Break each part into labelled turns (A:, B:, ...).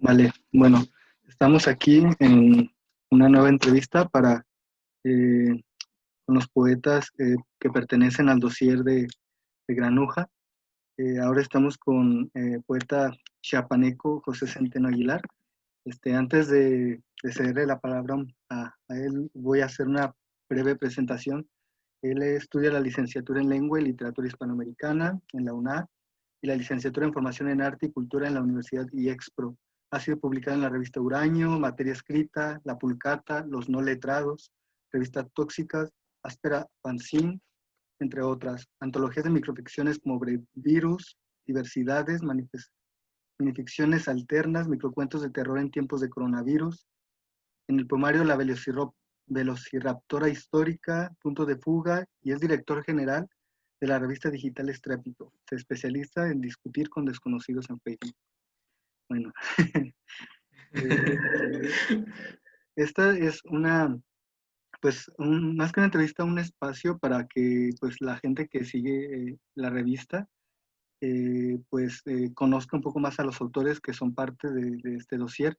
A: Vale, bueno, estamos aquí en una nueva entrevista eh, con los poetas que pertenecen al dossier de Granuja. Ahora estamos con poeta chiapaneco José Centeno Aguilar. Antes de cederle la palabra a él, voy a hacer una breve presentación. Él estudia la licenciatura en Lengua y Literatura Hispanoamericana en la UNAD y la licenciatura en Formación en Arte y Cultura en la Universidad IEXPRO. Ha sido publicada en la revista Uraño, Materia Escrita, La Pulcata, Los No Letrados, Revistas Tóxicas, Áspera Fanzine, entre otras. Antologías de microficciones como Virus, Diversidades, minificciones alternas, microcuentos de terror en tiempos de coronavirus. En el poemario La Velociraptora Histórica, Punto de Fuga, y es director general de la revista digital Estrépito. Se especializa en discutir con desconocidos en Facebook. Bueno, esta es más que una entrevista, un espacio para que pues la gente que sigue la revista conozca un poco más a los autores que son parte de este dossier.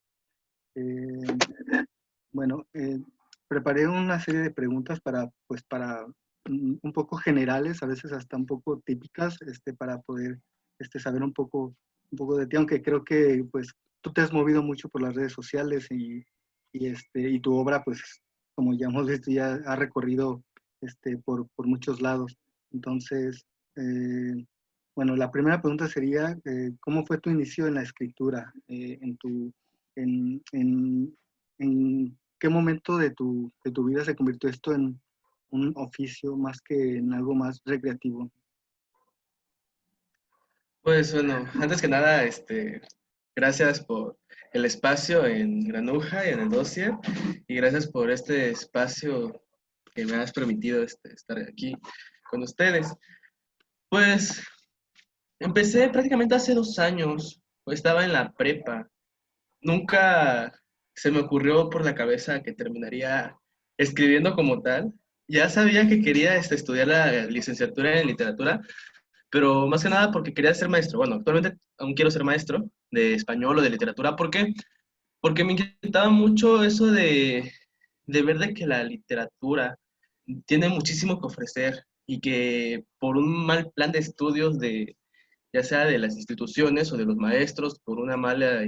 A: Eh, bueno, preparé una serie de preguntas para un poco generales, a veces hasta un poco típicas, para poder saber un poco de ti, aunque creo que pues tú te has movido mucho por las redes sociales y tu obra, pues como ya hemos visto, ya ha recorrido por muchos lados. Entonces, bueno, la primera pregunta sería, ¿cómo fue tu inicio en la escritura? En qué momento de tu vida se convirtió esto en un oficio más que en algo más recreativo?
B: Pues bueno, antes que nada, gracias por el espacio en Granuja y en el dossier, y gracias por este espacio que me has permitido estar aquí con ustedes. Pues empecé prácticamente hace 2 años, estaba en la prepa. Nunca se me ocurrió por la cabeza que terminaría escribiendo como tal. Ya sabía que quería estudiar la licenciatura en literatura, pero más que nada porque quería ser maestro. Bueno, actualmente aún quiero ser maestro de español o de literatura. ¿Por qué? Porque me inquietaba mucho eso de ver de que la literatura tiene muchísimo que ofrecer y que por un mal plan de estudios ya sea de las instituciones o de los maestros, por una mala,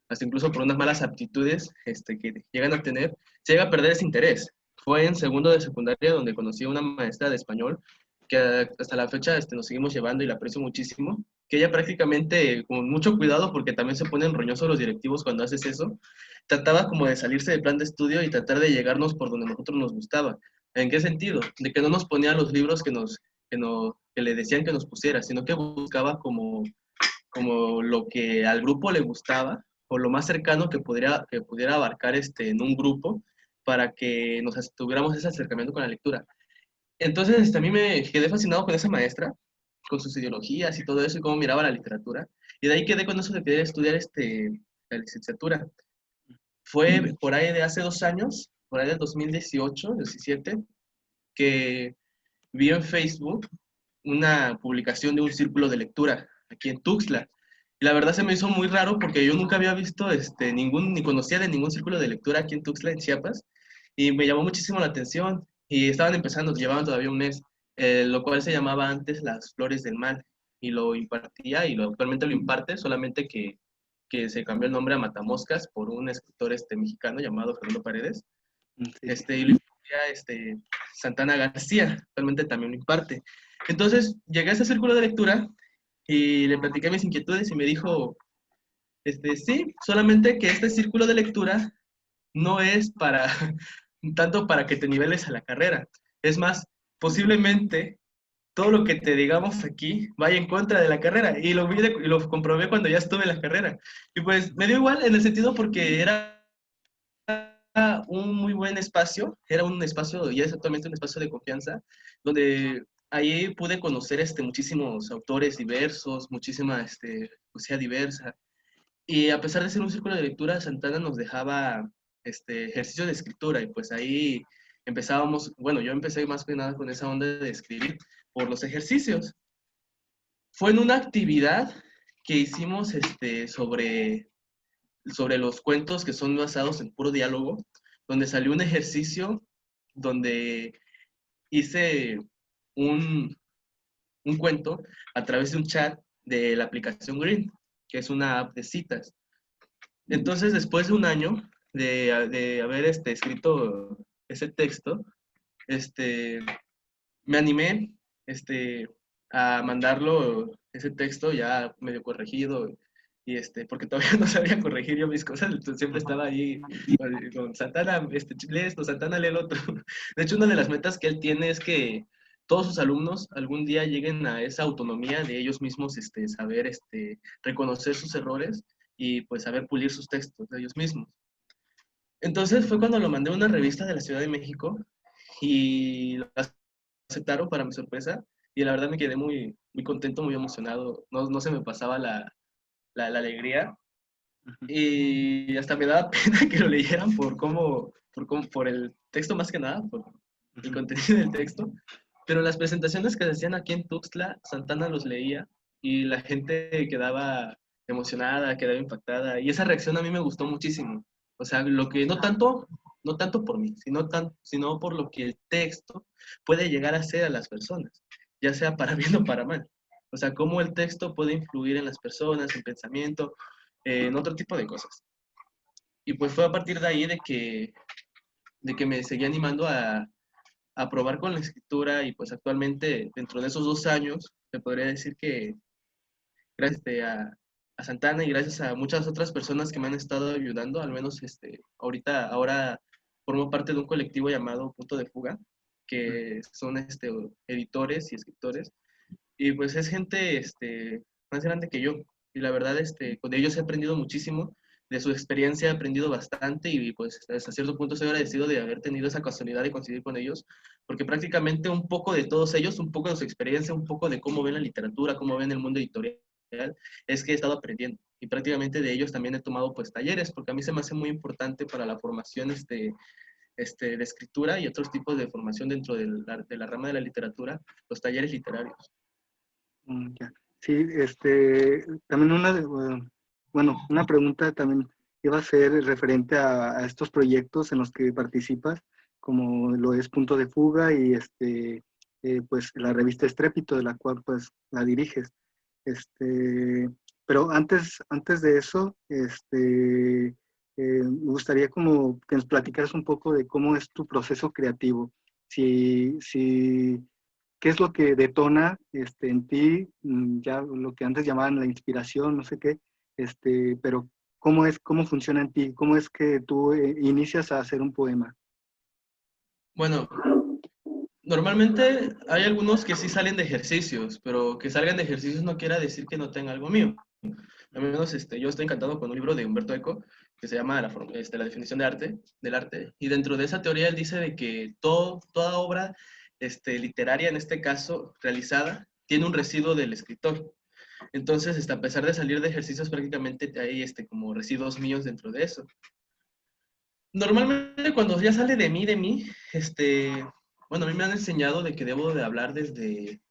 B: hasta incluso por unas malas aptitudes que llegan a tener, se llega a perder ese interés. Fue en segundo de secundaria donde conocí a una maestra de español que hasta la fecha nos seguimos llevando y la aprecio muchísimo, que ella prácticamente, con mucho cuidado, porque también se ponen roñosos los directivos cuando haces eso, trataba como de salirse del plan de estudio y tratar de llegarnos por donde a nosotros nos gustaba. ¿En qué sentido? De que no nos ponía los libros que le decían que nos pusiera, sino que buscaba como lo que al grupo le gustaba o lo más cercano que pudiera abarcar en un grupo para que tuviéramos ese acercamiento con la lectura. Entonces, a mí me quedé fascinado con esa maestra, con sus ideologías y todo eso, y cómo miraba la literatura. Y de ahí quedé con eso de querer estudiar la licenciatura. Fue por ahí de hace 2 años, por ahí del 2018, 17, que vi en Facebook una publicación de un círculo de lectura aquí en Tuxtla. Y la verdad se me hizo muy raro porque yo nunca había visto ni conocía de ningún círculo de lectura aquí en Tuxtla, en Chiapas, y me llamó muchísimo la atención. Y estaban empezando, llevaban todavía un mes, lo cual se llamaba antes Las Flores del Mal, y lo impartía, actualmente lo imparte, solamente que se cambió el nombre a Matamoscas por un escritor mexicano llamado Fernando Paredes,
A: Sí.
B: y lo impartía Santana García, actualmente también lo imparte. Entonces llegué a ese círculo de lectura y le platiqué mis inquietudes y me dijo, sí, solamente que este círculo de lectura no es para tanto para que te niveles a la carrera. Es más, posiblemente todo lo que te digamos aquí vaya en contra de la carrera. Y y lo comprobé cuando ya estuve en la carrera. Y pues me dio igual en el sentido porque era un muy buen espacio, era un espacio, y es actualmente un espacio de confianza, donde ahí pude conocer muchísimos autores diversos, muchísima poesía diversa. Y a pesar de ser un círculo de lectura, Santana nos dejaba ejercicios de escritura, y pues ahí empezábamos, bueno, yo empecé más que nada con esa onda de escribir por los ejercicios. Fue en una actividad que hicimos sobre sobre los cuentos que son basados en puro diálogo, donde salió un ejercicio donde hice un, un cuento a través de un chat de la aplicación Green, que es una app de citas. Entonces, después de un año de haber escrito ese texto, este, me animé a mandarlo, ese texto ya medio corregido, y porque todavía no sabía corregir yo mis cosas, entonces siempre estaba ahí con Santana, lee esto, Santana lee el otro. De hecho, una de las metas que él tiene es que todos sus alumnos algún día lleguen a esa autonomía de ellos mismos, saber reconocer sus errores y pues saber pulir sus textos de ellos mismos. Entonces fue cuando lo mandé a una revista de la Ciudad de México y lo aceptaron para mi sorpresa, y la verdad me quedé muy, muy contento, muy emocionado, no se me pasaba la alegría, y hasta me daba pena que lo leyeran por el texto más que nada, por el contenido del texto, pero las presentaciones que se hacían aquí en Tuxtla, Santana los leía y la gente quedaba emocionada, quedaba impactada, y esa reacción a mí me gustó muchísimo. O sea, lo que no tanto por mí, sino por lo que el texto puede llegar a ser a las personas, ya sea para bien o para mal. O sea, cómo el texto puede influir en las personas, en pensamiento, en otro tipo de cosas. Y pues fue a partir de ahí de que me seguí animando a probar con la escritura, y pues actualmente, dentro de esos 2 años, te podría decir que gracias a Santana y gracias a muchas otras personas que me han estado ayudando, al menos ahora formo parte de un colectivo llamado Punto de Fuga, que son editores y escritores, y pues es gente más grande que yo, y la verdad con ellos he aprendido muchísimo, de su experiencia he aprendido bastante, y pues hasta cierto punto estoy agradecido de haber tenido esa casualidad de coincidir con ellos, porque prácticamente un poco de todos ellos, un poco de su experiencia, un poco de cómo ven la literatura, cómo ven el mundo editorial, es que he estado aprendiendo, y prácticamente de ellos también he tomado pues talleres, porque a mí se me hace muy importante para la formación de escritura y otros tipos de formación dentro de la rama de la literatura, los talleres literarios.
A: Ya. Sí, también una pregunta también iba a ser referente a estos proyectos en los que participas, como lo es Punto de Fuga y pues la revista Estrépito, de la cual pues la diriges. Pero antes de eso, me gustaría como que nos platicaras un poco de cómo es tu proceso creativo. Si ¿Qué es lo que detona en ti, ya lo que antes llamaban la inspiración, no sé qué, pero cómo funciona en ti? ¿Cómo es que tú inicias a hacer un poema?
B: Bueno, normalmente hay algunos que sí salen de ejercicios, pero que salgan de ejercicios no quiere decir que no tenga algo mío. Al menos yo estoy encantado con un libro de Humberto Eco que se llama La definición del arte, y dentro de esa teoría él dice de que toda obra literaria, en este caso realizada, tiene un residuo del escritor. Entonces, a pesar de salir de ejercicios, prácticamente hay como residuos míos dentro de eso. Normalmente cuando ya sale de mí, bueno, a mí me han enseñado de que debo de hablar desde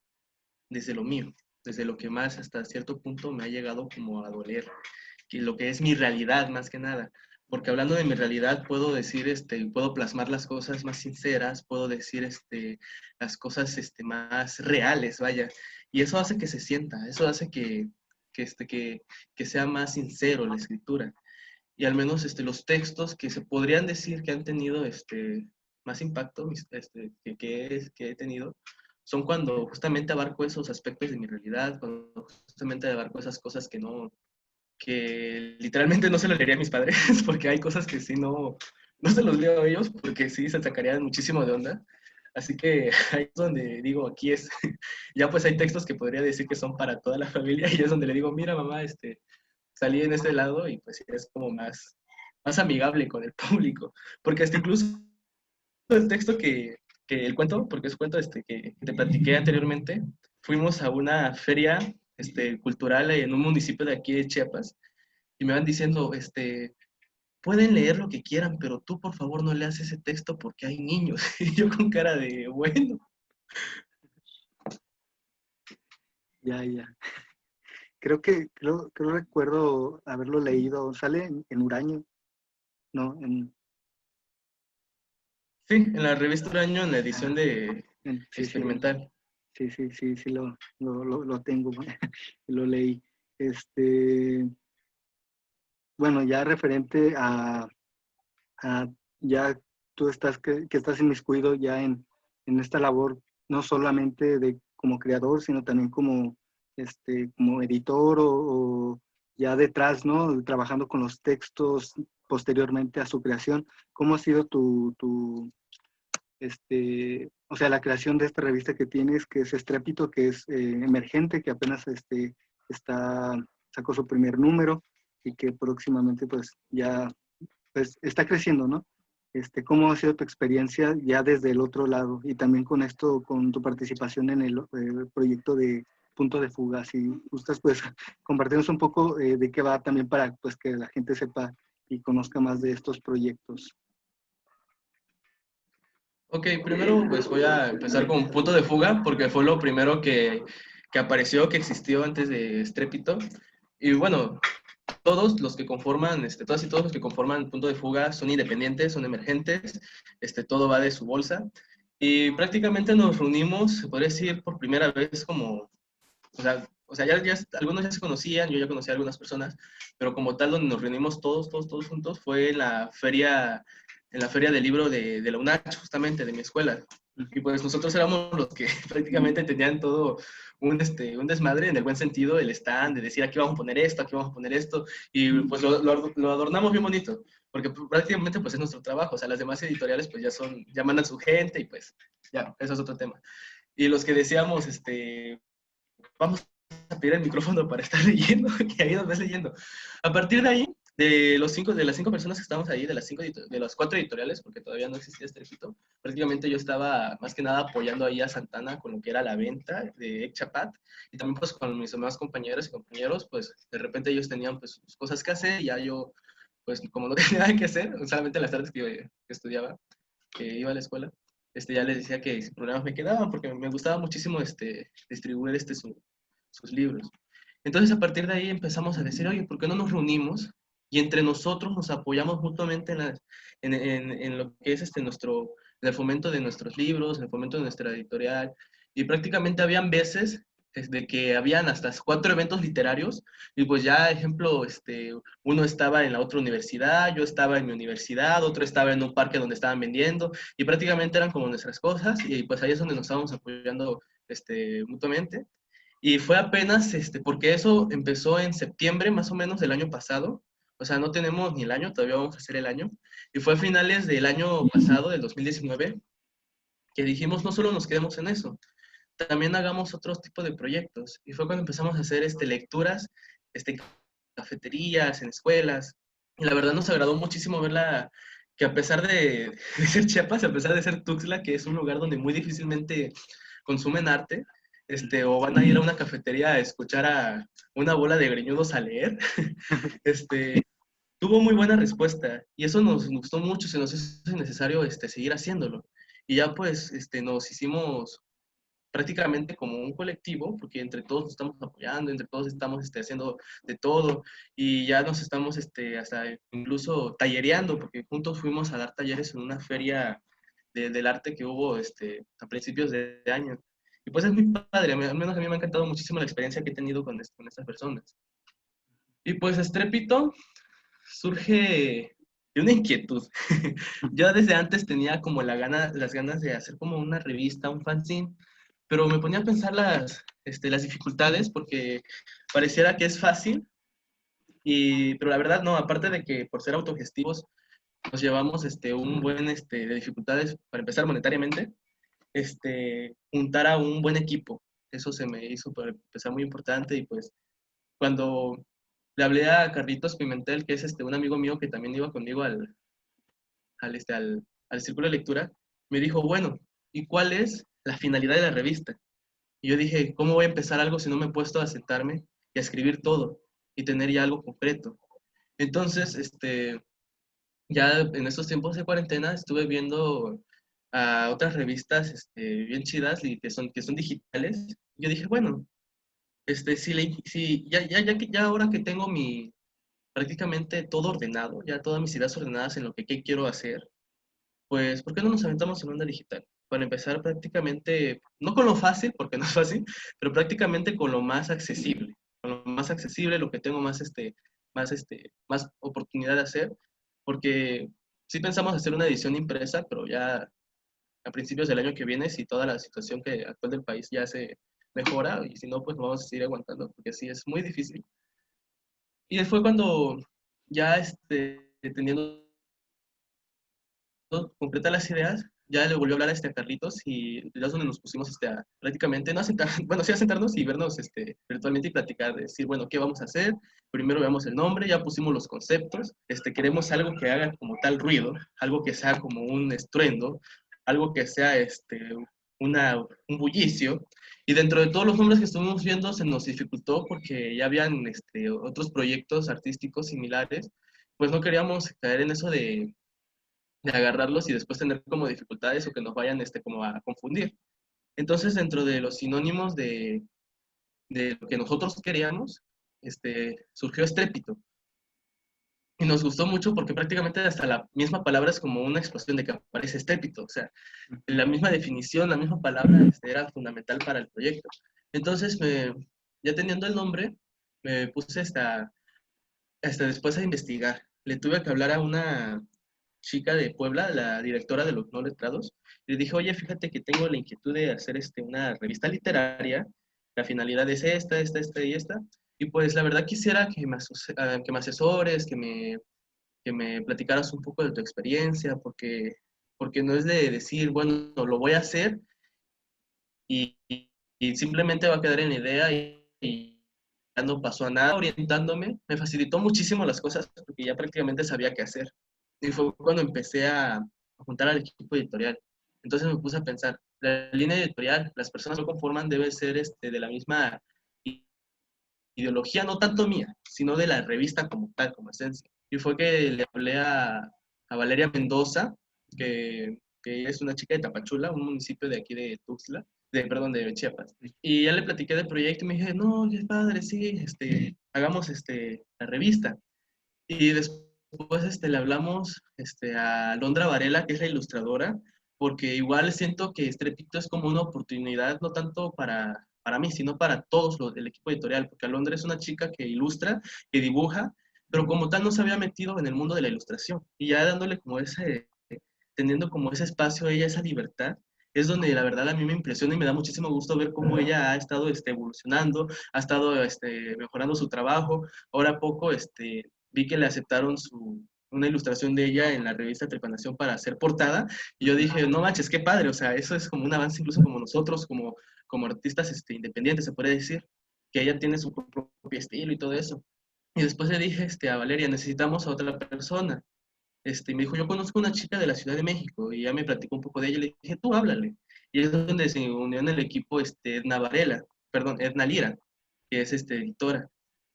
B: lo mío, desde lo que más hasta cierto punto me ha llegado como a doler, que lo que es mi realidad más que nada. Porque hablando de mi realidad puedo decir, puedo plasmar las cosas más sinceras, puedo decir las cosas más reales, vaya. Y eso hace que se sienta, eso hace que sea más sincero la escritura. Y al menos los textos que se podrían decir que han tenido más impacto que he tenido, son cuando justamente abarco esos aspectos de mi realidad, cuando justamente abarco esas cosas que literalmente no se lo leería a mis padres, porque hay cosas que sí no se los leo a ellos, porque sí se sacarían muchísimo de onda. Así que ahí es donde digo, aquí es, ya pues hay textos que podría decir que son para toda la familia, y es donde le digo, mira mamá, salí en este lado, y pues es como más amigable con el público, porque hasta incluso el texto que el cuento, porque es un cuento que te platiqué anteriormente, fuimos a una feria cultural en un municipio de aquí de Chiapas, y me van diciendo, pueden leer lo que quieran, pero tú por favor no leas ese texto porque hay niños. Y yo con cara de, bueno.
A: Ya, ya. creo recuerdo haberlo leído. Sale en Uraño, ¿no?
B: Sí, en la revista Uraño, en la edición de
A: Sí, sí,
B: experimental.
A: sí, lo tengo, lo leí. Este, bueno, ya referente a ya tú estás, que estás inmiscuido ya en esta labor, no solamente de como creador, sino también como editor o ya detrás, ¿no? Trabajando con los textos posteriormente a su creación. ¿Cómo ha sido o sea, la creación de esta revista que tienes, que es Estrépito, que es emergente, que apenas está, sacó su primer número y que próximamente pues ya pues está creciendo, ¿no? ¿Cómo ha sido tu experiencia ya desde el otro lado? Y también con esto, con tu participación en el proyecto de Punto de Fuga. Si gustas, pues compartirnos un poco de qué va también para pues que la gente sepa y conozca más de estos proyectos.
B: Ok, primero pues voy a empezar con Punto de Fuga, porque fue lo primero que apareció, que existió antes de Estrépito. Y bueno, todos los que conforman, todas y todos los que conforman Punto de Fuga son independientes, son emergentes, todo va de su bolsa. Y prácticamente nos reunimos, se podría decir, por primera vez como, o sea algunos ya se conocían, yo ya conocí a algunas personas, pero como tal donde nos reunimos todos juntos fue en la feria del libro de la UNACH, justamente, de mi escuela. Y pues nosotros éramos los que prácticamente tenían todo un desmadre en el buen sentido, el stand, de decir aquí vamos a poner esto, aquí vamos a poner esto, y pues lo adornamos bien bonito, porque prácticamente pues es nuestro trabajo, o sea, las demás editoriales pues ya mandan su gente y pues ya, eso es otro tema. Y los que decíamos, vamos a pedir el micrófono para estar leyendo, que ahí nos ves leyendo. A partir de ahí, de las cinco personas que estábamos ahí, de las cuatro editoriales, porque todavía no existía Estrépito, prácticamente yo estaba más que nada apoyando ahí a Santana con lo que era la venta de Exchapat, y también pues con mis demás compañeras y compañeros, pues de repente ellos tenían pues sus cosas que hacer, y ya yo, pues como no tenía nada que hacer, solamente las tardes que estudiaba, que iba a la escuela, ya les decía que sin problemas me quedaban, porque me gustaba muchísimo distribuir sus libros. Entonces, a partir de ahí empezamos a decir, oye, ¿por qué no nos reunimos y entre nosotros nos apoyamos mutuamente en lo que es en el fomento de nuestros libros, en el fomento de nuestra editorial? Y prácticamente habían veces desde que habían hasta 4 eventos literarios y pues ya, ejemplo, uno estaba en la otra universidad, yo estaba en mi universidad, otro estaba en un parque donde estaban vendiendo y prácticamente eran como nuestras cosas y pues ahí es donde nos estábamos apoyando mutuamente. Y fue apenas, porque eso empezó en septiembre más o menos del año pasado, o sea, no tenemos ni el año, todavía vamos a hacer el año, y fue a finales del año pasado, del 2019, que dijimos, no solo nos quedemos en eso, también hagamos otro tipo de proyectos. Y fue cuando empezamos a hacer lecturas, cafeterías, en escuelas, y la verdad nos agradó muchísimo verla, que a pesar de ser Chiapas, a pesar de ser Tuxtla, que es un lugar donde muy difícilmente consumen arte, o van a ir a una cafetería a escuchar a una bola de greñudos a leer, tuvo muy buena respuesta y eso nos gustó mucho, se nos hizo necesario seguir haciéndolo. Y ya pues nos hicimos prácticamente como un colectivo, porque entre todos nos estamos apoyando, entre todos estamos haciendo de todo y ya nos estamos hasta incluso tallereando, porque juntos fuimos a dar talleres en una feria del arte que hubo a principios de año. Y pues es muy padre, al menos a mí me ha encantado muchísimo la experiencia que he tenido con estas personas. Y pues Estrépito surge de una inquietud. Yo desde antes tenía como las ganas de hacer como una revista, un fanzine, pero me ponía a pensar las dificultades porque pareciera que es fácil, pero la verdad no, aparte de que por ser autogestivos nos llevamos un buen de dificultades para empezar monetariamente, juntar a un buen equipo. Eso se me hizo para empezar muy importante y pues cuando le hablé a Carlitos Pimentel, que es un amigo mío que también iba conmigo al círculo de lectura, me dijo, bueno, ¿y cuál es la finalidad de la revista? Y yo dije, ¿cómo voy a empezar algo si no me he puesto a sentarme y a escribir todo y tener ya algo concreto? Entonces, ya en estos tiempos de cuarentena estuve viendo a otras revistas bien chidas y que son digitales. Yo dije, bueno, ya ahora que tengo prácticamente todo ordenado, ya todas mis ideas ordenadas en lo que qué quiero hacer, pues, ¿por qué no nos aventamos en onda digital? Para empezar prácticamente, no con lo fácil, porque no es fácil, pero prácticamente con lo más accesible. Con lo más accesible, lo que tengo más oportunidad de hacer, porque sí pensamos hacer una edición impresa, pero ya a principios del año que viene, si toda la situación actual del país ya se mejora, y si no, pues vamos a seguir aguantando, porque sí es muy difícil. Y fue cuando ya teniendo completa las ideas, ya le volvió a hablar a Carlitos y ya es donde nos pusimos prácticamente, no a sentar, bueno, sí a sentarnos y vernos virtualmente y platicar, de decir, bueno, ¿qué vamos a hacer? Primero veamos el nombre, ya pusimos los conceptos, queremos algo que haga como tal ruido, algo que sea como un estruendo, algo que sea un bullicio. Y dentro de todos los nombres que estuvimos viendo se nos dificultó porque ya habían otros proyectos artísticos similares, pues no queríamos caer en eso de agarrarlos y después tener como dificultades o que nos vayan como a confundir. Entonces, dentro de los sinónimos de lo que nosotros queríamos, surgió estrépito. Y nos gustó mucho porque prácticamente hasta la misma palabra es como una explosión de que aparece estrépito. O sea, la misma definición, la misma palabra era fundamental para el proyecto. Entonces, ya teniendo el nombre, me puse después a investigar. Le tuve que hablar a una chica de Puebla, la directora de los no letrados, y le dije, oye, fíjate que tengo la inquietud de hacer una revista literaria, la finalidad es esta y esta, y pues la verdad quisiera que me asesores, que me platicaras un poco de tu experiencia, porque no es de decir, bueno, lo voy a hacer y, y simplemente va a quedar en la idea y ya no pasó a nada orientándome, me facilitó muchísimo las cosas porque ya prácticamente sabía qué hacer. Y fue cuando empecé a juntar al equipo editorial. Entonces me puse a pensar, la línea editorial, las personas que lo conforman debe ser de la misma ideología, no tanto mía, sino de la revista como tal, como esencia. Y fue que le hablé a Valeria Mendoza, que es una chica de Tapachula, un municipio de aquí de Tuxtla, perdón, de Chiapas. Y ya le platiqué del proyecto y me dije, no, qué padre, sí, hagamos la revista. Y después le hablamos a Londra Varela, que es la ilustradora, porque igual siento que Estrépito es como una oportunidad, no tanto para mí, sino para todos los del equipo editorial, porque Alondra es una chica que ilustra, que dibuja, pero como tal no se había metido en el mundo de la ilustración. Y ya dándole como teniendo como ese espacio a ella, esa libertad, es donde la verdad a mí me impresiona y me da muchísimo gusto ver cómo ella ha estado evolucionando, ha estado mejorando su trabajo. Ahora poco, vi que le aceptaron una ilustración de ella en la revista Trepanación para hacer portada, y yo dije, no manches, qué padre, o sea, eso es como un avance incluso como nosotros, como artistas independientes, se puede decir, que ella tiene su propio estilo y todo eso. Y después le dije a Valeria, necesitamos a otra persona. Me dijo, yo conozco una chica de la Ciudad de México, y ya me platicó un poco de ella, y le dije, tú háblale. Y es donde se unió en el equipo Edna Varela, perdón, Edna Lira, que es editora.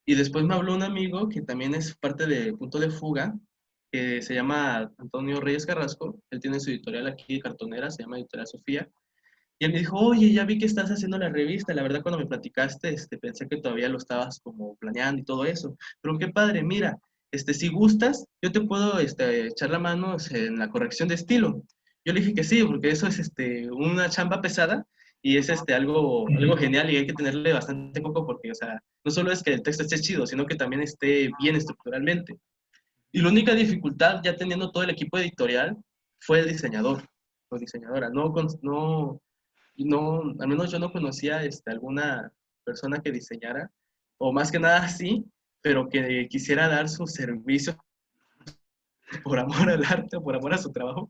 B: Y después me habló un amigo que también es parte de Punto de Fuga, que se llama Antonio Reyes Carrasco. Él tiene su editorial aquí de cartonera, se llama Editorial Sofía. Y él me dijo, oye, ya vi que estás haciendo la revista. La verdad, cuando me platicaste, pensé que todavía lo estabas como planeando y todo eso. Pero qué padre, mira, si gustas, yo te puedo echar la mano en la corrección de estilo. Yo le dije que sí, porque eso es una chamba pesada y es algo genial, y hay que tenerle bastante coco porque, o sea, no solo es que el texto esté chido, sino que también esté bien estructuralmente. Y la única dificultad, ya teniendo todo el equipo editorial, fue el diseñador o diseñadora. No, al menos yo no conocía alguna persona que diseñara, o más que nada sí, pero que quisiera dar su servicio por amor al arte o por amor a su trabajo.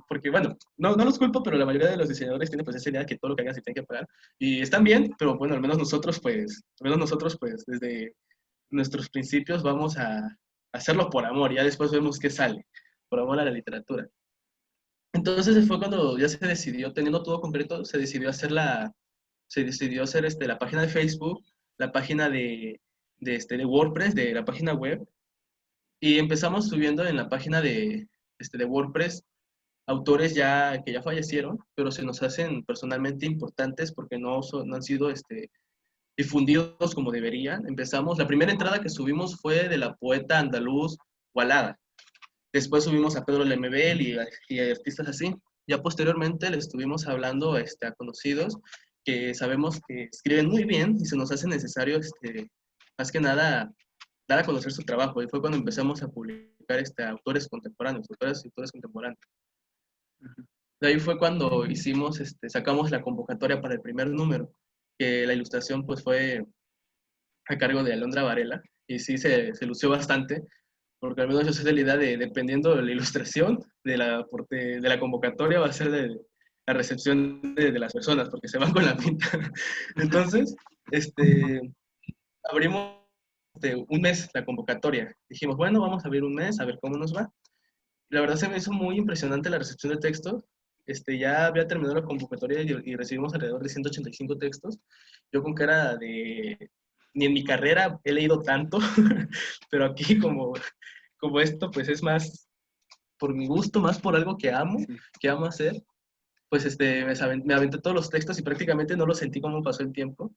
B: Porque, bueno, no los culpo, pero la mayoría de los diseñadores tienen pues esa idea de que todo lo que hagan se tiene que pagar. Y están bien, pero bueno, al menos nosotros, desde nuestros principios vamos a hacerlo por amor, ya después vemos qué sale, por amor a la literatura. Entonces fue cuando ya se decidió, teniendo todo concreto, se decidió hacer la página de Facebook, la página de WordPress, de la página web, y empezamos subiendo en la página de WordPress autores que ya fallecieron, pero se nos hacen personalmente importantes porque no han sido difundidos como deberían. Empezamos, la primera entrada que subimos fue de la poeta andaluz Walada. Después subimos a Pedro Lemebel y a artistas así. Ya posteriormente le estuvimos hablando a conocidos que sabemos que escriben muy bien y se nos hace necesario, más que nada, dar a conocer su trabajo. Y fue cuando empezamos a publicar autores contemporáneos, autores y autores contemporáneos. De ahí fue cuando hicimos, sacamos la convocatoria para el primer número, que la ilustración pues fue a cargo de Alondra Varela, y sí se lució bastante, porque al menos yo soy de la idea de, dependiendo de la ilustración de la convocatoria, va a ser de la recepción de las personas, porque se van con la pinta. Entonces, abrimos un mes la convocatoria. Dijimos, bueno, vamos a abrir un mes, a ver cómo nos va. La verdad se me hizo muy impresionante la recepción de textos. Ya había terminado la convocatoria y recibimos alrededor de 185 textos. Yo con cara de... Ni en mi carrera he leído tanto, pero aquí como esto, pues es más por mi gusto, más por algo que amo hacer, pues me aventé todos los textos y prácticamente no lo sentí como pasó el tiempo.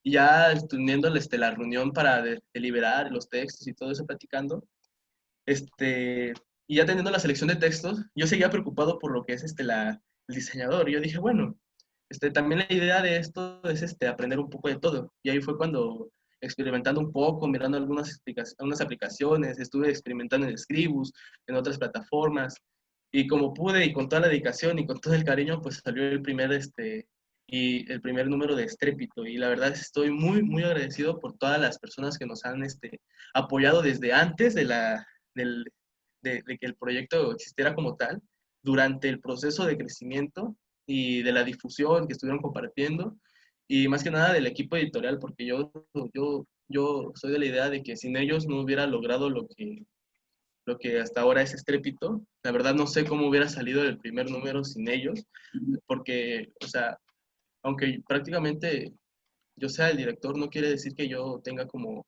B: Y ya teniendo la reunión para deliberar los textos y todo eso platicando, y ya teniendo la selección de textos, yo seguía preocupado por lo que es el diseñador. Y yo dije, bueno, también la idea de esto es aprender un poco de todo. Y ahí fue cuando, experimentando un poco, mirando algunas aplicaciones, estuve experimentando en Scribus, en otras plataformas. Y como pude y con toda la dedicación y con todo el cariño, pues salió el primer número de Estrépito. Y la verdad estoy muy, muy agradecido por todas las personas que nos han apoyado desde antes del, de que el proyecto existiera como tal, durante el proceso de crecimiento y de la difusión que estuvieron compartiendo, y más que nada del equipo editorial, porque yo soy de la idea de que sin ellos no hubiera logrado lo que hasta ahora es Estrépito. La verdad no sé cómo hubiera salido el primer número sin ellos, porque, o sea, aunque prácticamente yo sea el director, no quiere decir que yo tenga como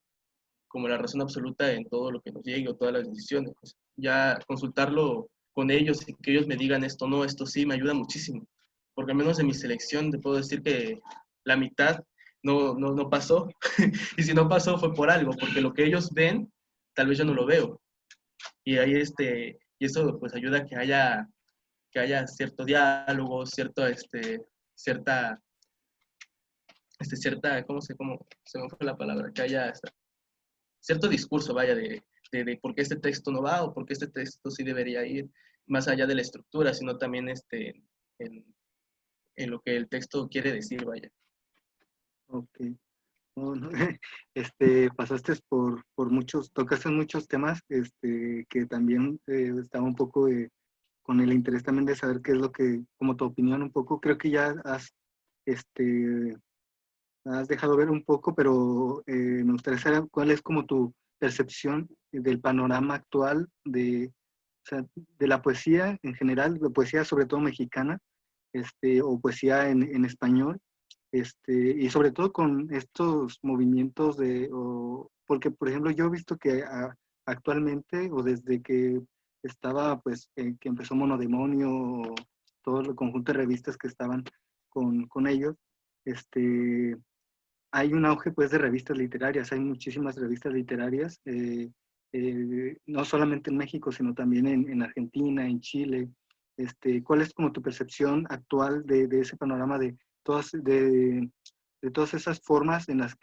B: la razón absoluta en todo lo que nos llegue o todas las decisiones. Pues, ya consultarlo con ellos y que ellos me digan esto no, esto sí, me ayuda muchísimo. Porque al menos en mi selección te puedo decir que la mitad no pasó. Y si no pasó fue por algo, porque lo que ellos ven, tal vez yo no lo veo. Y ahí y eso pues ayuda a que haya cierto diálogo, cierta, cómo se me fue la palabra, que haya cierto discurso, vaya, de por qué este texto no va o por qué este texto sí debería ir, más allá de la estructura, sino también en, en lo que el texto quiere decir, vaya.
A: Ok. Bueno, pasaste por tocaste muchos temas, que también estaba un poco con el interés también de saber qué es lo que, como tu opinión un poco, creo que ya has dejado ver un poco, pero me gustaría saber cuál es como tu percepción del panorama actual o sea, de la poesía en general, de poesía sobre todo mexicana, o poesía en español, y sobre todo con estos movimientos porque por ejemplo yo he visto que actualmente o desde que estaba pues que empezó Monodemonio, o todo el conjunto de revistas que estaban con ellos, hay un auge pues de revistas literarias, hay muchísimas revistas literarias, no solamente en México, sino también en Argentina, en Chile. ¿Cuál es como tu percepción actual de ese panorama todas, de, de todas esas formas en las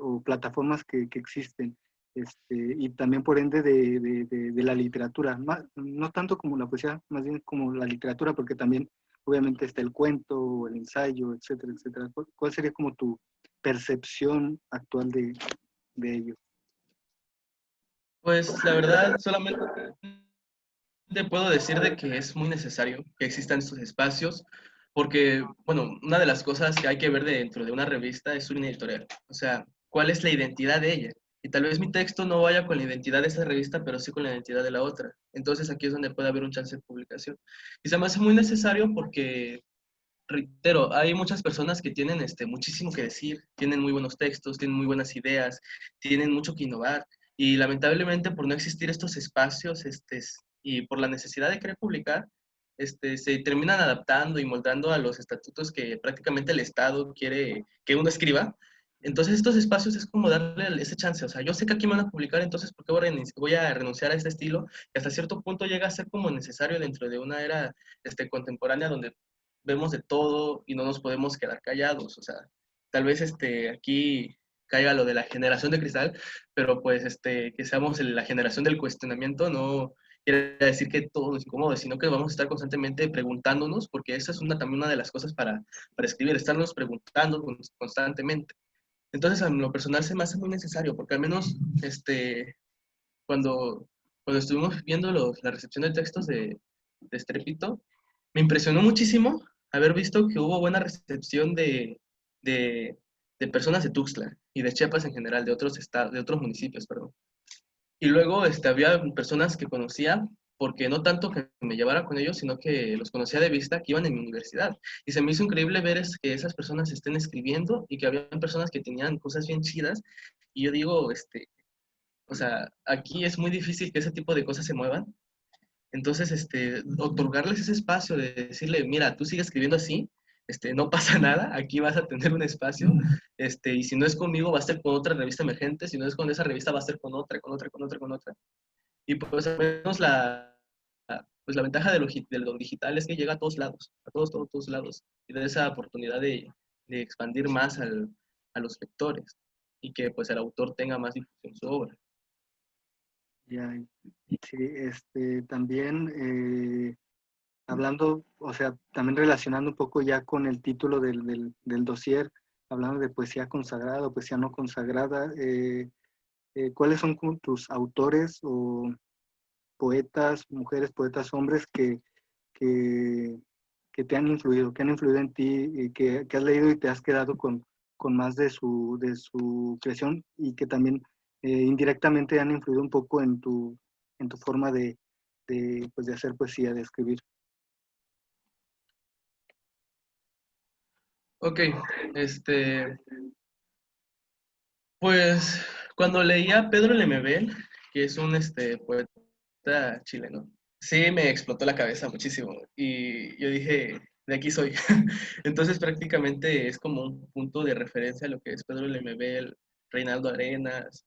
A: o plataformas que existen? Y también por ende de la literatura, no tanto como la poesía, más bien como la literatura, porque también obviamente está el cuento, el ensayo, etcétera, etcétera. ¿Cuál sería como tu percepción actual de ello?
B: Pues la verdad, solamente puedo decir de que es muy necesario que existan estos espacios, porque, bueno, una de las cosas que hay que ver dentro de una revista es su línea editorial. O sea, ¿cuál es la identidad de ella? Y tal vez mi texto no vaya con la identidad de esa revista, pero sí con la identidad de la otra. Entonces aquí es donde puede haber un chance de publicación. Y se me hace muy necesario porque, reitero, hay muchas personas que tienen muchísimo que decir, tienen muy buenos textos, tienen muy buenas ideas, tienen mucho que innovar. Y lamentablemente por no existir estos espacios y por la necesidad de querer publicar, se terminan adaptando y moldando a los estatutos que prácticamente el Estado quiere que uno escriba. Entonces estos espacios es como darle ese chance, o sea, yo sé que aquí me van a publicar, entonces ¿por qué voy a renunciar a este estilo? Que hasta cierto punto llega a ser como necesario dentro de una era contemporánea donde vemos de todo y no nos podemos quedar callados, o sea, tal vez aquí caiga lo de la generación de cristal, pero pues que seamos la generación del cuestionamiento no quiere decir que todo es incómodo, sino que vamos a estar constantemente preguntándonos, porque esa es también una de las cosas para escribir, estarnos preguntando constantemente. Entonces, a lo personal se me hace muy necesario, porque al menos cuando, cuando estuvimos viendo la recepción de textos de Estrépito, me impresionó muchísimo haber visto que hubo buena recepción de, de personas de Tuxtla y de Chiapas en general, de otros estados, de otros municipios, perdón. Y luego había personas que conocía, porque no tanto que me llevara con ellos, sino que los conocía de vista, que iban en mi universidad. Y se me hizo increíble ver que esas personas estén escribiendo y que había personas que tenían cosas bien chidas. Y yo digo, o sea, aquí es muy difícil que ese tipo de cosas se muevan. Entonces, otorgarles ese espacio de decirle, mira, tú sigues escribiendo así, no pasa nada, aquí vas a tener un espacio, y si no es conmigo va a ser con otra revista emergente, si no es con esa revista va a ser con otra, con otra, con otra, con otra. Y pues al menos pues la ventaja de lo digital es que llega a todos lados, a todos, todos, todos lados, y da esa oportunidad de expandir más a los lectores y que pues el autor tenga más difusión en su obra.
A: Ya, sí, también hablando, o sea, también relacionando un poco ya con el título del dossier, hablando de poesía consagrada o poesía no consagrada, ¿cuáles son tus autores o poetas, mujeres, poetas, hombres que, que te que han influido en ti y que has leído y te has quedado con más de su creación y que también indirectamente han influido un poco en tu forma pues, de hacer poesía, de escribir?
B: Ok, pues cuando leía Pedro Lemebel, que es un poeta chileno, sí me explotó la cabeza muchísimo y yo dije, de aquí soy. Entonces prácticamente es como un punto de referencia a lo que es Pedro Lemebel, Reinaldo Arenas,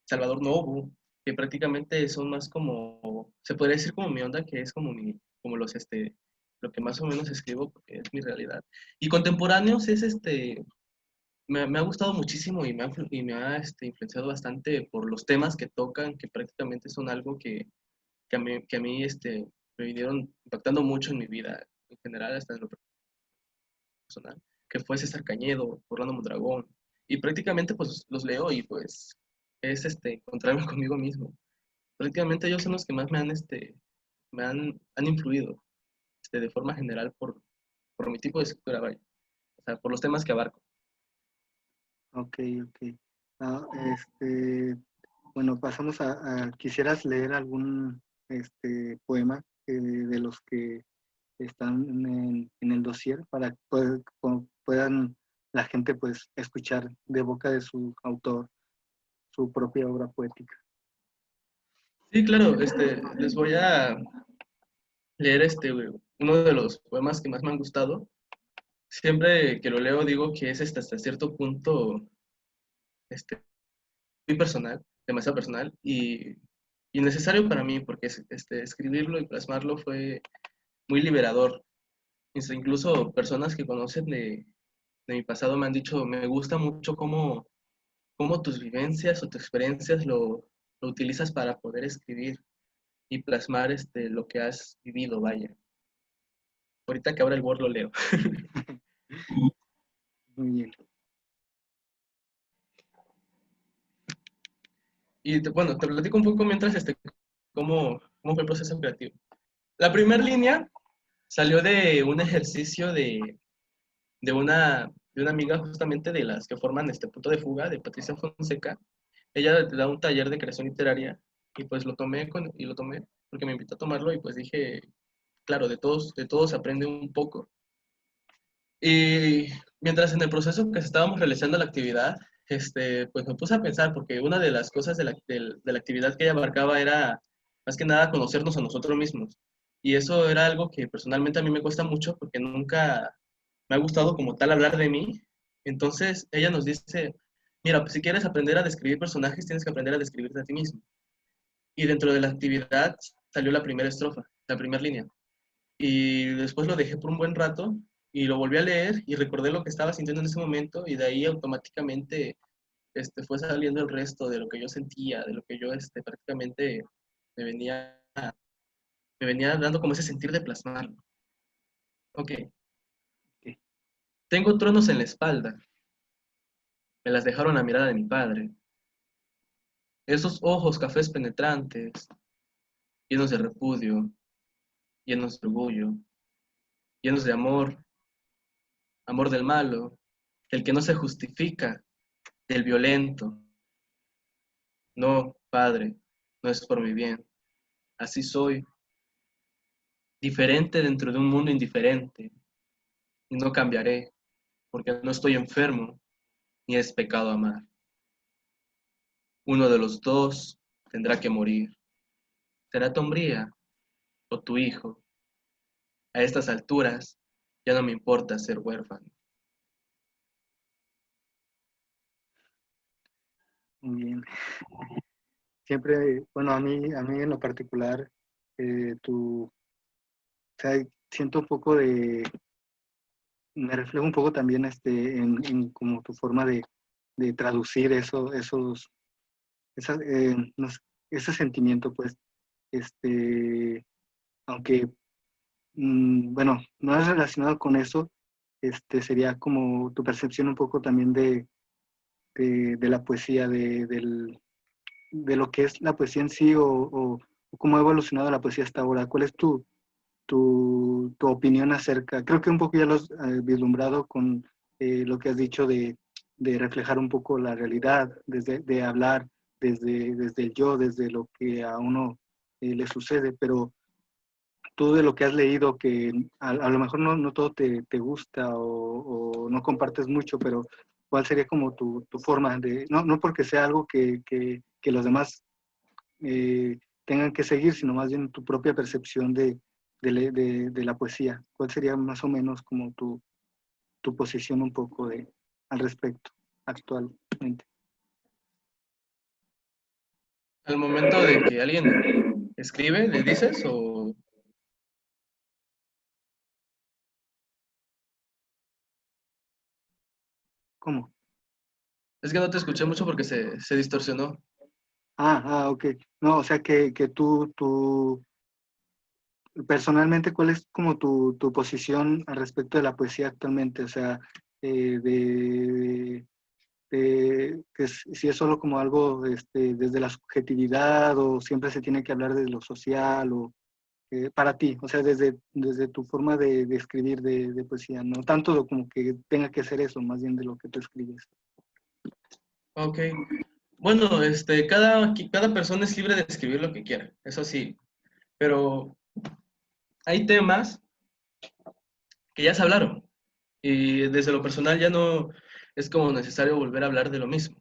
B: Salvador Novo, que prácticamente son más como, se podría decir como mi onda, que es como como lo que más o menos escribo porque es mi realidad. Y contemporáneos es me ha gustado muchísimo y me ha influenciado bastante por los temas que tocan, que prácticamente son algo que a mí me vinieron impactando mucho en mi vida, en general, hasta en lo personal, que fue César Cañedo, Orlando Mondragón, y prácticamente pues los leo y pues es encontrarme conmigo mismo. Prácticamente ellos son los que más han influido de forma general por mi tipo de escritura, vaya, o sea, por los temas que abarco.
A: Ok, ok. Ah, bueno, pasamos ¿quisieras leer algún poema de los que están en el dossier para que puedan la gente pues escuchar de boca de su autor su propia obra poética?
B: Sí, claro, les voy a leer uno de los poemas que más me han gustado. Siempre que lo leo digo que es hasta cierto punto muy personal, demasiado personal y necesario para mí porque escribirlo y plasmarlo fue muy liberador. Incluso personas que conocen de mi pasado me han dicho, me gusta mucho cómo tus vivencias o tus experiencias lo utilizas para poder escribir y plasmar lo que has vivido, vaya. Ahorita que abra el Word lo leo.
A: Muy bien.
B: Y bueno, te platico un poco mientras cómo fue el proceso creativo. La primera línea salió de un ejercicio de una amiga justamente de las que forman este Punto de Fuga, de Patricia Fonseca. Ella te da un taller de creación literaria y pues lo tomé porque me invitó a tomarlo y pues dije, claro, de todos se aprende un poco. Y mientras en el proceso que estábamos realizando la actividad, pues me puse a pensar, porque una de las cosas de la actividad que ella abarcaba era más que nada conocernos a nosotros mismos. Y eso era algo que personalmente a mí me cuesta mucho porque nunca me ha gustado como tal hablar de mí. Entonces, ella nos dice, mira, pues si quieres aprender a describir personajes, tienes que aprender a describirte a ti mismo. Y dentro de la actividad salió la primera estrofa, la primera línea. Y después lo dejé por un buen rato y lo volví a leer y recordé lo que estaba sintiendo en ese momento y de ahí automáticamente fue saliendo el resto de lo que yo sentía, de lo que yo prácticamente me venía, me venía dando como ese sentir de plasmarlo. Ok, tengo truenos en la espalda, me las dejaron la mirada de mi padre. Esos ojos cafés penetrantes, llenos de repudio, llenos de orgullo, llenos de amor, amor del malo, del que no se justifica, del violento. No, padre, no es por mi bien. Así soy, diferente dentro de un mundo indiferente, y no cambiaré, porque no estoy enfermo, ni es pecado amar. Uno de los dos tendrá que morir. ¿Será tu hombría o tu hijo? A estas alturas ya no me importa ser huérfano.
A: Muy bien. Siempre, bueno, a mí en lo particular, o sea, siento un poco me reflejo un poco también en como tu forma de traducir no sé, ese sentimiento, pues, aunque, bueno, no es relacionado con eso, sería como tu percepción un poco también de la poesía, de lo que es la poesía en sí o cómo ha evolucionado la poesía hasta ahora. ¿Cuál es tu opinión acerca? Creo que un poco ya lo has vislumbrado con lo que has dicho de reflejar un poco la realidad, de hablar desde el yo, desde lo que a uno le sucede, pero tú de lo que has leído, que a lo mejor no todo te gusta o no compartes mucho, pero ¿cuál sería como tu forma no porque sea algo que los demás tengan que seguir, sino más bien tu propia percepción de la poesía? ¿Cuál sería más o menos como tu posición un poco al respecto actualmente?
B: Al momento de que alguien escribe, ¿le dices? O
A: ¿Cómo?
B: es que no te escuché mucho porque se distorsionó.
A: Ok. No, o sea que tú personalmente, ¿cuál es como tu posición al respecto de la poesía actualmente? O sea, que si es solo como algo desde la subjetividad o siempre se tiene que hablar de lo social o para ti, o sea, desde tu forma de escribir de poesía, no tanto como que tenga que ser eso, más bien de lo que tú escribes.
B: Ok. Bueno, cada persona es libre de escribir lo que quiera, eso sí, pero hay temas que ya se hablaron y desde lo personal ya no es como necesario volver a hablar de lo mismo.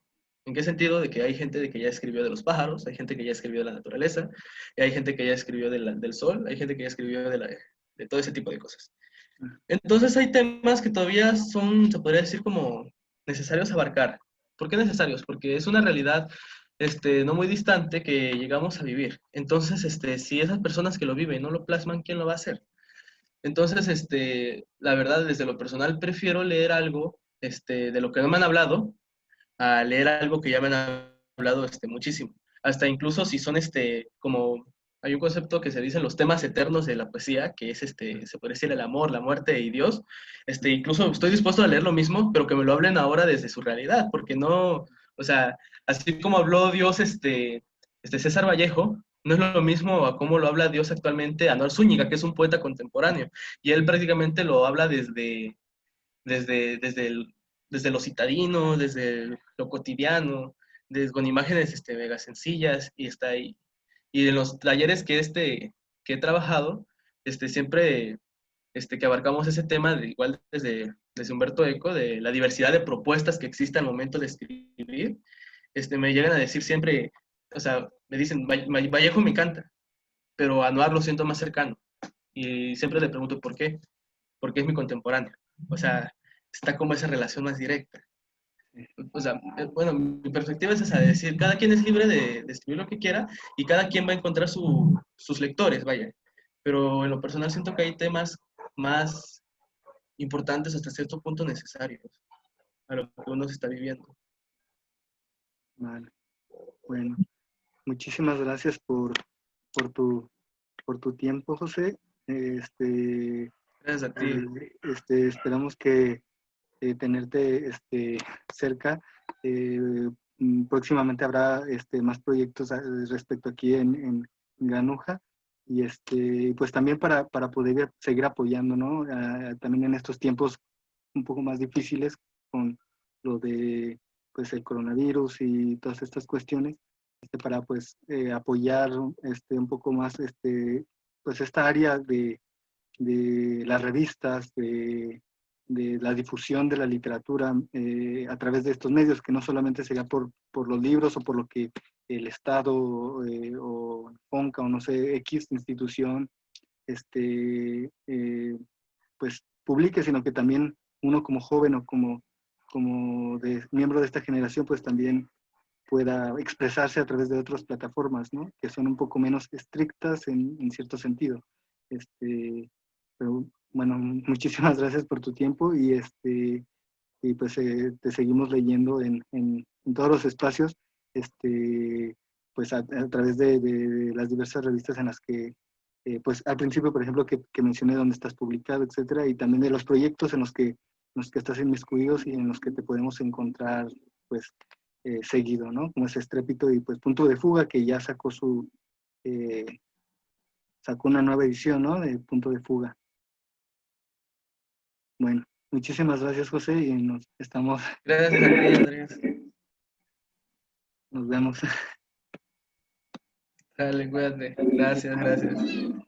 B: ¿En qué sentido? De que hay gente de que ya escribió de los pájaros, hay gente que ya escribió de la naturaleza, y hay gente que ya escribió del sol, hay gente que ya escribió de todo ese tipo de cosas. Entonces hay temas que todavía son, se podría decir, como necesarios abarcar. ¿Por qué necesarios? Porque es una realidad no muy distante que llegamos a vivir. Entonces, si esas personas que lo viven no lo plasman, ¿quién lo va a hacer? Entonces, la verdad, desde lo personal, prefiero leer algo de lo que no me han hablado a leer algo que ya me han hablado muchísimo. Hasta incluso si son como hay un concepto que se dice los temas eternos de la poesía, que es se puede decir el amor, la muerte y Dios. Incluso estoy dispuesto a leer lo mismo, pero que me lo hablen ahora desde su realidad, porque no, o sea, así como habló Dios César Vallejo, no es lo mismo a cómo lo habla Dios actualmente Anuar Zúñiga, que es un poeta contemporáneo, y él prácticamente lo habla desde, desde, el, desde lo citadino, desde lo cotidiano, con imágenes mega sencillas y está ahí. Y en los talleres que he trabajado, siempre que abarcamos ese tema, igual desde Humberto Eco, de la diversidad de propuestas que existe al momento de escribir, me llegan a decir siempre, o sea, me dicen, Vallejo me encanta, pero a Anuar lo siento más cercano. Y siempre le pregunto por qué, porque es mi contemporáneo. O sea, está como esa relación más directa. O sea, bueno, mi perspectiva es esa, de decir, cada quien es libre de escribir lo que quiera y cada quien va a encontrar sus lectores, vaya. Pero en lo personal siento que hay temas más importantes, hasta cierto punto necesarios a lo que uno se está viviendo.
A: Vale. Bueno, muchísimas gracias por tu tiempo, José.
B: Gracias a ti.
A: Esperamos que tenerte cerca. Próximamente habrá más proyectos respecto aquí en Granuja y pues también para poder seguir apoyando, ¿no? También en estos tiempos un poco más difíciles con lo de pues el coronavirus y todas estas cuestiones, para pues apoyar un poco más pues esta área de las revistas, de la difusión de la literatura a través de estos medios, que no solamente sería por los libros o por lo que el Estado o FONCA o no sé, X institución pues publique, sino que también uno como joven o como miembro de esta generación, pues también pueda expresarse a través de otras plataformas, ¿no? Que son un poco menos estrictas en cierto sentido. Pero bueno, muchísimas gracias por tu tiempo y pues te seguimos leyendo en todos los espacios, pues a través de las diversas revistas en las que, pues al principio, por ejemplo, que mencioné dónde estás publicado, etcétera, y también de los proyectos en los que estás inmiscuidos y en los que te podemos encontrar, pues, seguido, ¿no? Como es Estrépito y pues Punto de Fuga, que ya eh, sacó una nueva edición, ¿no? De Punto de Fuga. Bueno, muchísimas gracias, José, y
B: Gracias a ti, Andrés.
A: nos vemos.
B: Dale, cuídate. Gracias, gracias.